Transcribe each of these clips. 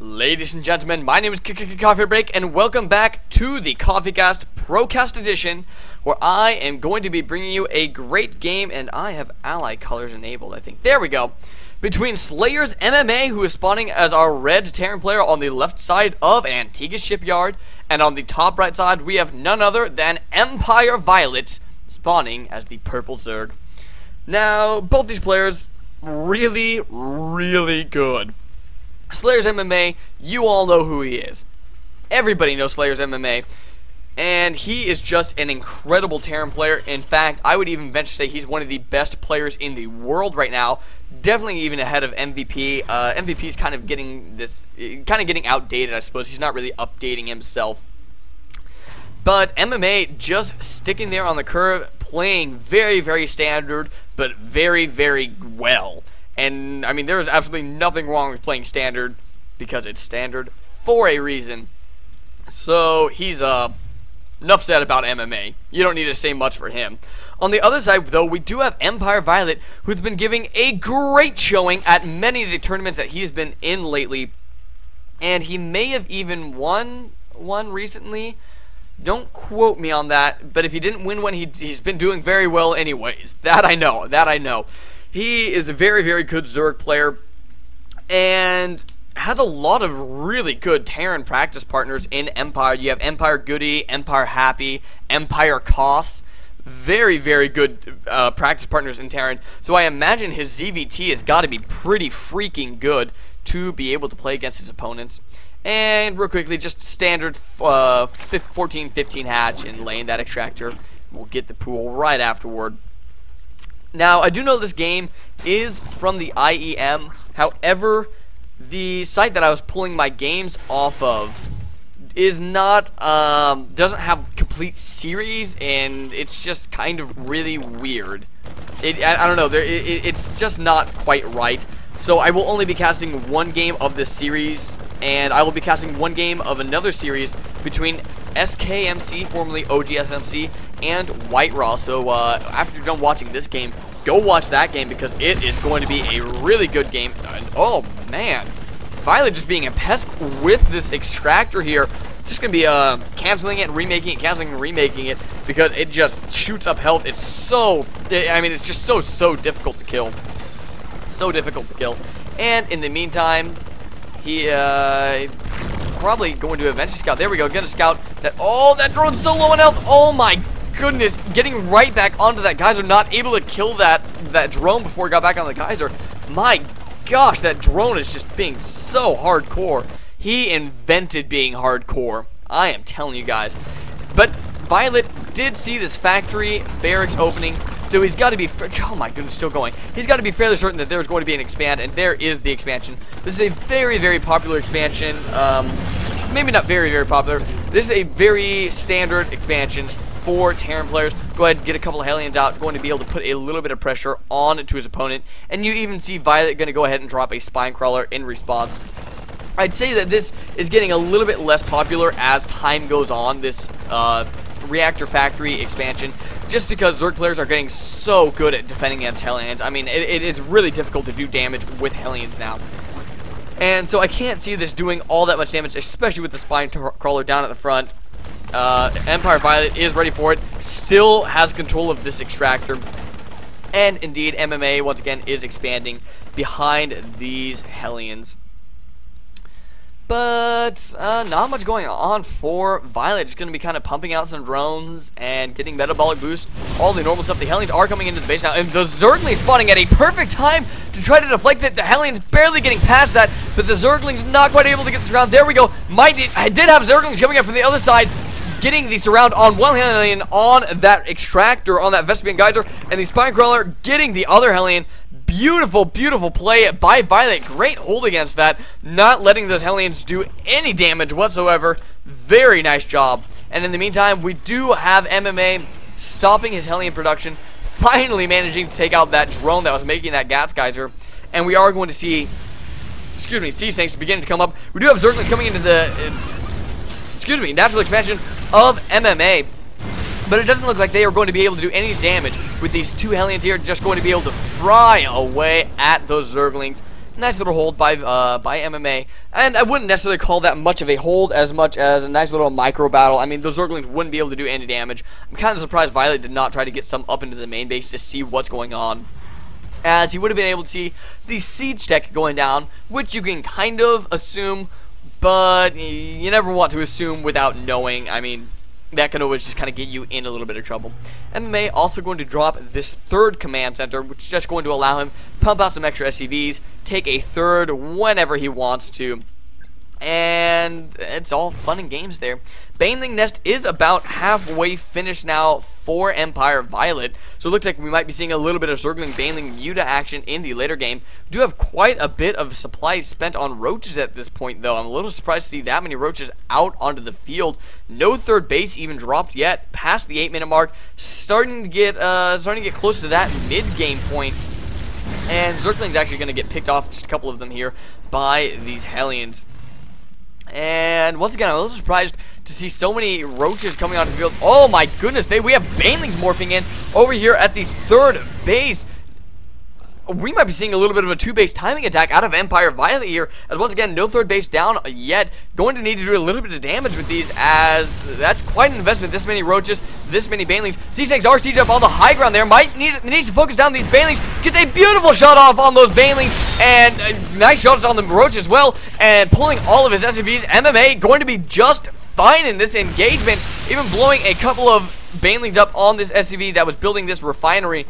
Ladies and gentlemen, my name is Coffee Break, and welcome back to the CoffeeCast ProCast edition, where I am going to be bringing you a great game, and I have ally colors enabled, I think. There we go. Between SlayersMMA, who is spawning as our red Terran player on the left side of Antigua Shipyard, and on the top right side, we have none other than EmpireViolet spawning as the purple Zerg. Now, both these players, really good. SlayersMMA, you all know who he is. Everybody knows SlayersMMA, and he is just an incredible Terran player. In fact, I would even venture to say he's one of the best players in the world right now. Definitely even ahead of MVP. MVP is kind of getting outdated, I suppose. He's not really updating himself. But MMA just sticking there on the curve, playing very standard, but very well. And, I mean, there is absolutely nothing wrong with playing standard, because it's standard for a reason. So, he's, enough said about MMA. You don't need to say much for him. On the other side, though, we do have EmpireViolet, who's been giving a great showing at many of the tournaments that he's been in lately. And he may have even won one recently. Don't quote me on that, but if he didn't win one, he's been doing very well anyways. That I know. He is a very good Zerg player, and has a lot of really good Terran practice partners in Empire. You have Empire Goody, Empire Happy, Empire Koss. Very good practice partners in Terran. So I imagine his ZVT has got to be pretty freaking good to be able to play against his opponents. And real quickly, just standard 14-15 hatch and laying that extractor. We'll get the pool right afterward. Now, I do know this game is from the IEM. However, the site that I was pulling my games off of is not, doesn't have complete series, and it's just kind of really weird. I don't know, it's just not quite right. So I will only be casting one game of this series, and I will be casting one game of another series between SKMC, formerly OGSMC, and White Raw. So after you're done watching this game, go watch that game, because it is going to be a really good game. And, oh man, Violet just being a pest with this extractor here. Just going to be canceling it and remaking it, canceling and remaking it, because it just shoots up health. It's so, I mean, it's just so difficult to kill. So difficult to kill. And in the meantime, he probably going to eventually scout. There we go, gonna scout that. Oh, that drone's so low on health. Oh my goodness, getting right back onto that geyser, not able to kill that drone before he got back on the geyser. My gosh, that drone is just being so hardcore. He invented being hardcore, I am telling you guys. But Violet did see this factory barracks opening, so he's got to be, oh my goodness, still going. He's got to be fairly certain that there's going to be an expand, and there is the expansion. This is a very popular expansion. Maybe not very popular. This is a very standard expansion for Terran players. Go ahead and get a couple of Hellions out, going to be able to put a little bit of pressure on to his opponent. And you even see Violet going to go ahead and drop a Spine Crawler in response. I'd say that this is getting a little bit less popular as time goes on, this Reactor Factory expansion, just because Zerg players are getting so good at defending against Hellions. I mean, it's really difficult to do damage with Hellions now. And so I can't see this doing all that much damage, especially with the Spine Crawler down at the front. EmpireViolet is ready for it, still has control of this extractor, and indeed MMA once again is expanding behind these Hellions. But not much going on for Violet. Just going to be kind of pumping out some drones and getting metabolic boost, all the normal stuff. The Hellions are coming into the base now, and the Zerglings spawning at a perfect time to try to deflect it. The Hellions barely getting past that, but the Zerglings not quite able to get the surround. There we go. I did have Zerglings coming up from the other side, getting the surround on one Hellion on that extractor, on that Vespian Geyser, and the Spine Crawler getting the other Hellion. Beautiful play by Violet. Great hold against that, not letting those Hellions do any damage whatsoever. Very nice job. And in the meantime, we do have MMA stopping his Hellion production, finally managing to take out that drone that was making that gas geyser. And we are going to see, sea snakes beginning to come up. We do have Zerglings coming into the natural expansion of MMA. But it doesn't look like they are going to be able to do any damage with these two Hellions here, just going to be able to fry away at those Zerglings. Nice little hold by MMA, and I wouldn't necessarily call that much of a hold as much as a nice little micro battle. I mean, those Zerglings wouldn't be able to do any damage. I'm kind of surprised Violet did not try to get some up into the main base to see what's going on, as he would have been able to see the siege tech going down, which you can kind of assume, but you never want to assume without knowing. I mean, that can always just kind of get you in a little bit of trouble. MMA also going to drop this third command center, which is just going to allow him to pump out some extra SCVs, take a third whenever he wants to, and it's all fun and games there. Baneling Nest is about halfway finished now for EmpireViolet, so it looks like we might be seeing a little bit of Zergling Baneling Muta action in the later game. We do have quite a bit of supplies spent on roaches at this point, though. I'm a little surprised to see that many roaches out onto the field. No third base even dropped yet, past the 8-minute mark, starting to get close to that mid-game point. And Zergling's actually going to get picked off, just a couple of them here, by these Hellions. And once again, I'm a little surprised to see so many roaches coming onto the field. Oh my goodness, we have Banelings morphing in over here at the third base. We might be seeing a little bit of a two-base timing attack out of EmpireViolet here, as once again, no third base down yet. Going to need to do a little bit of damage with these, as that's quite an investment. This many roaches, this many Banelings. C6 are sieged up on the high ground there. Needs to focus down these Banelings. Gets a beautiful shot off on those Banelings, and nice shots on the roach as well. And pulling all of his SCVs. MMA going to be just fine in this engagement, even blowing a couple of Banelings up on this SCV that was building this refinery.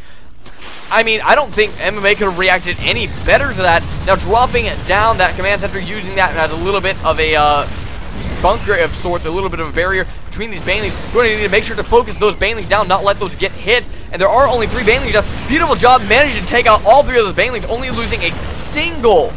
I mean, I don't think MMA could have reacted any better to that. Now dropping down that command center, using that as a little bit of a bunker of sorts, a little bit of a barrier between these Banelings. We're going to need to make sure to focus those Banelings down, not let those get hit. And there are only 3 Banelings left. Beautiful job, managed to take out all 3 of those Banelings, only losing a single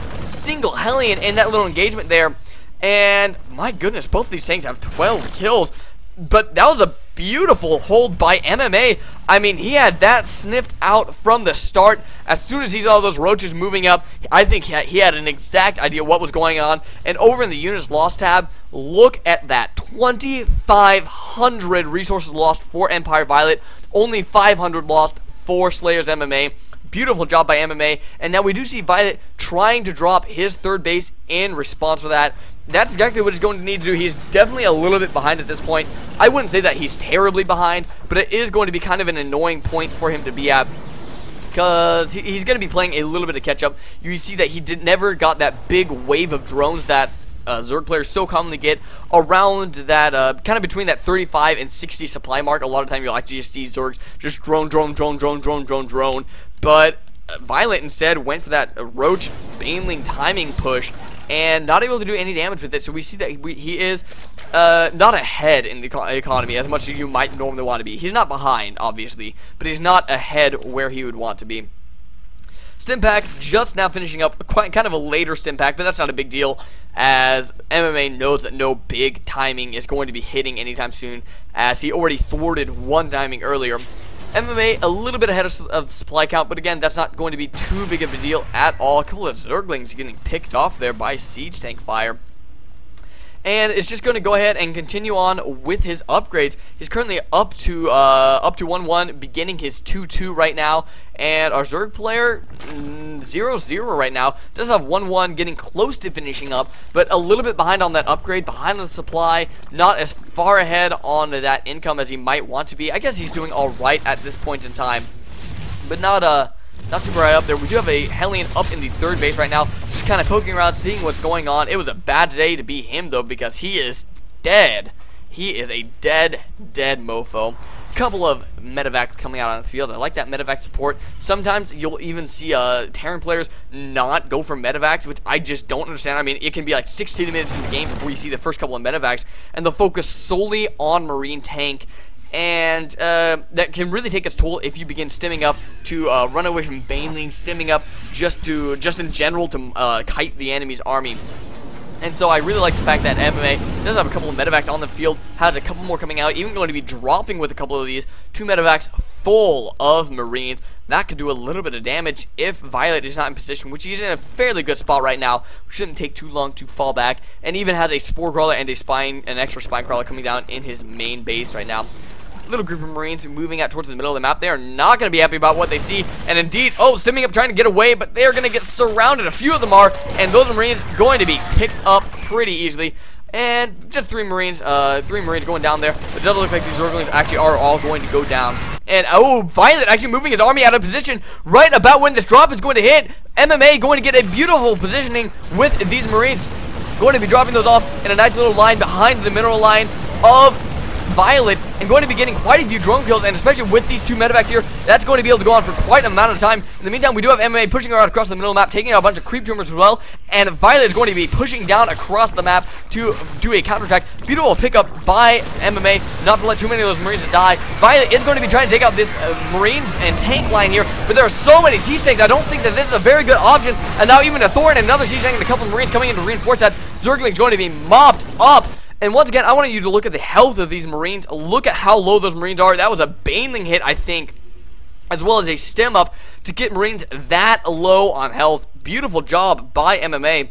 Hellion in that little engagement there. And my goodness, both of these things have 12 kills. But that was a beautiful hold by MMA. I mean, he had that sniffed out from the start. As soon as he saw those roaches moving up, I think he had an exact idea what was going on. And over in the units lost tab, look at that. 2,500 resources lost for EmpireViolet. Only 500 lost for SlayersMMA. Beautiful job by MMA. And now we do see Violet trying to drop his third base in response to that. That's exactly what he's going to need to do. He's definitely a little bit behind at this point. I wouldn't say that he's terribly behind, but it is going to be kind of an annoying point for him to be at, because he's going to be playing a little bit of catch-up. You see that he never got that big wave of drones that Zerg players so commonly get around that, kind of between that 35 and 60 supply mark. A lot of time you like to just see Zergs just drone. But Violet instead went for that Roach Baneling timing push, and not able to do any damage with it. So we see that he is not ahead in the economy as much as you might normally want to be. He's not behind, obviously, but he's not ahead where he would want to be. Stimpack just now finishing up, kind of a later Stimpack, but that's not a big deal, as MMA knows that no big timing is going to be hitting anytime soon, as he already thwarted one timing earlier. MMA a little bit ahead of the supply count, but again, that's not going to be too big of a deal at all. A couple of Zerglings getting picked off there by siege tank fire. And it's just going to go ahead and continue on with his upgrades. He's currently up to 1-1, beginning his 2-2 right now. And our Zerg player, 0-0 right now, does have 1-1, getting close to finishing up, but a little bit behind on that upgrade, behind on the supply, not as far ahead on that income as he might want to be. I guess he's doing alright at this point in time, but not super high up there. We do have a Hellion up in the third base right now, just kind of poking around, seeing what's going on. It was a bad day to be him, though, because he is dead. He is a dead mofo. Couple of medevacs coming out on the field. I like that medevac support. Sometimes you'll even see Terran players not go for medevacs, which I just don't understand. I mean, it can be like 16 minutes in the game before you see the first couple of medevacs, and they'll focus solely on Marine tank. And that can really take its toll if you begin stimming up to run away from Baneling, stimming up just in general to kite the enemy's army. And so I really like the fact that MMA does have a couple of medevacs on the field, has a couple more coming out, even going to be dropping with a couple of these, 2 medevacs full of Marines. That could do a little bit of damage if Violet is not in position, which he's in a fairly good spot right now. Shouldn't take too long to fall back, and even has a Spore Crawler and an extra Spine Crawler coming down in his main base right now. little group of Marines moving out towards the middle of the map. They are not going to be happy about what they see. And indeed, oh, stimming up, trying to get away, but they're going to get surrounded. A few of them are, and those Marines going to be picked up pretty easily. And just three Marines going down there. It doesn't look like these Zerglings actually are all going to go down. And, oh, Violet actually moving his army out of position right about when this drop is going to hit. MMA going to get a beautiful positioning with these Marines. Going to be dropping those off in a nice little line behind the mineral line of Violet, and going to be getting quite a few drone kills, and especially with these two medevacs here, that's going to be able to go on for quite an amount of time. In the meantime, we do have MMA pushing around across the middle of the map, taking out a bunch of creep tumors as well, and Violet is going to be pushing down across the map to do a counterattack. Beautiful pickup by MMA, not to let too many of those Marines die. Violet is going to be trying to take out this Marine and tank line here, but there are so many siege tanks, I don't think that this is a very good option, and now even a Thorn and another siege tank and a couple of Marines coming in to reinforce that. Zergling is going to be mopped up. And once again, I wanted you to look at the health of these Marines. Look at how low those Marines are. That was a Baneling hit, I think, as well as a stem up to get Marines that low on health. Beautiful job by MMA.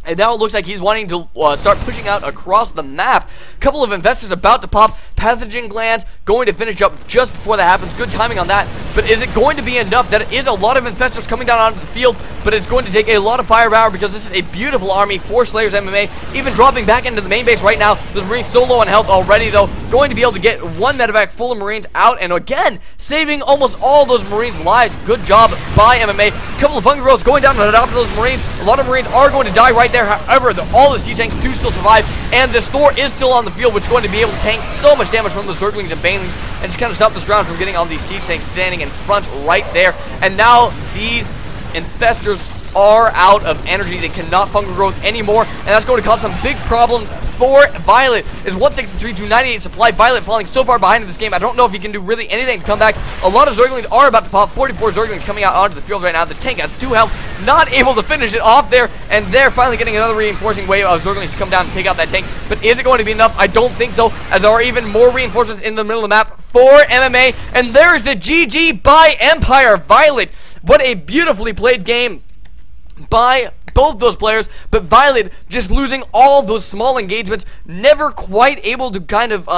And now it looks like he's wanting to start pushing out across the map. Couple of investors about to pop. Pathogen glands going to finish up just before that happens. Good timing on that. But is it going to be enough? That is a lot of infestors coming down onto the field, but it's going to take a lot of firepower because this is a beautiful army for SlayersMMA. Even dropping back into the main base right now. The Marines so low on health already, though. Going to be able to get one medevac full of Marines out, and again, saving almost all those Marines' lives. Good job by MMA. Couple of fungal growths going down to adopt those Marines. A lot of Marines are going to die right there. However, all the siege tanks do still survive, and this Thor is still on the field, which is going to be able to tank so much damage from the Zerglings and Banelings, and just kind of stop this round from getting all these siege tanks standing in front right there. And now these infestors are out of energy. They cannot fungal growth anymore, and that's going to cause some big problems for Violet. Is 163 to 98 supply. Violet falling so far behind in this game. I don't know if he can do really anything to come back. A lot of Zerglings are about to pop. 44 Zerglings coming out onto the field right now. The tank has 2 health, not able to finish it off there, and they're finally getting another reinforcing wave of Zerglings to come down and take out that tank. But is it going to be enough? I don't think so, as there are even more reinforcements in the middle of the map for MMA. And there's the GG by EmpireViolet. What a beautifully played game by both those players, but Violet just losing all those small engagements, never quite able to kind of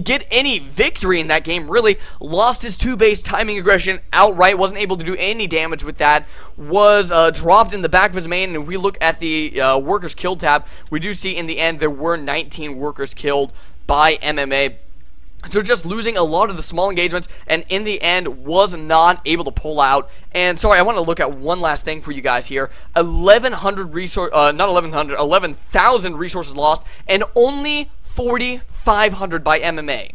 get any victory in that game, really. Lost his 2-base timing aggression outright, wasn't able to do any damage with that, was dropped in the back of his main, and if we look at the workers killed tab, we do see in the end there were 19 workers killed by MMA. So just losing a lot of the small engagements, and in the end was not able to pull out. And sorry, I want to look at one last thing for you guys here. 11,000 resources lost, and only 4,500 by MMA.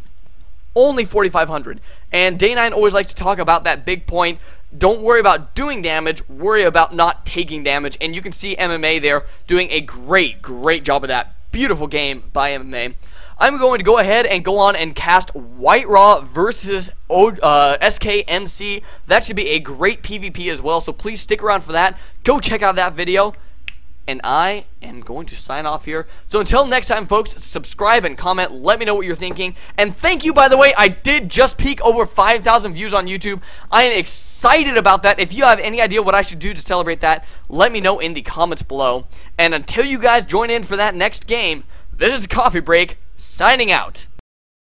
Only 4,500. And Day9 always likes to talk about that big point. Don't worry about doing damage, worry about not taking damage. And you can see MMA there doing a great job of that. Beautiful game by MMA. I'm going to go ahead and go on and cast White Raw versus SKMC. That should be a great PvP as well, so please stick around for that. Go check out that video. And I am going to sign off here. So until next time, folks, subscribe and comment. Let me know what you're thinking. And thank you, by the way. I did just peak over 5,000 views on YouTube. I am excited about that. If you have any idea what I should do to celebrate that, let me know in the comments below. And until you guys join in for that next game, this is Coffee Break, signing out.